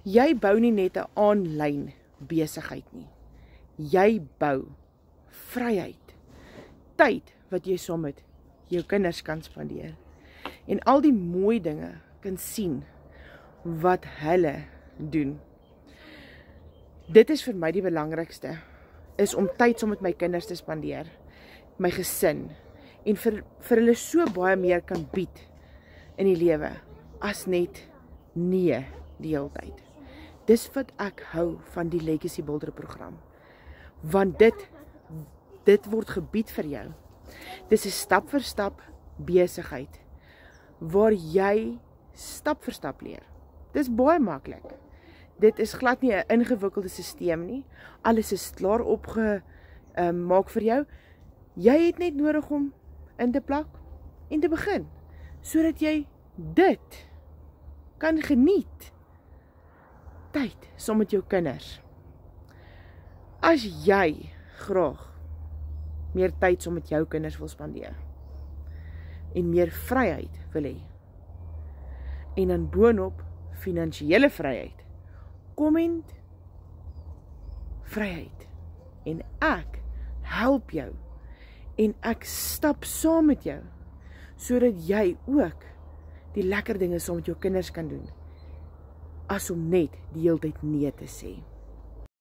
Jy bou nie net 'n aanlyn besigheid nie. Jy bou vryheid, tyd wat jy saam met jou kinders kan spandeer en al die mooi dinge kan sien wat hulle doen. Dit is vir my die belangrikste, is om tyd saam met my kinders te spandeer, my gesin, en vir hulle so baie meer kan bied in die lewe, as net nee die hele tyd. Dis wat ek hou van die Legacy Builder program, want dit word gebied vir jou. Dis 'n stap vir stap besigheid, waar jy stap vir stap leer. Dis baie maklik. Dit is glad nie 'n ingewikkelde stelsel nie. Alles is klaar opgemaak vir jou. Jy het net nodig om in te plak en te begin, sodat jy dit kan geniet. Tyd saam met jou kinders. As jy graag meer tyd saam met jou kinders wil spandeer en meer vryheid wil hê, en dan boonop finansiële vryheid, komend vryheid, en ek help jou en ek stap saam met jou sodat jy ook die lekker dinge saam met jou kinders kan doen, as om net die hele tyd nee te sê.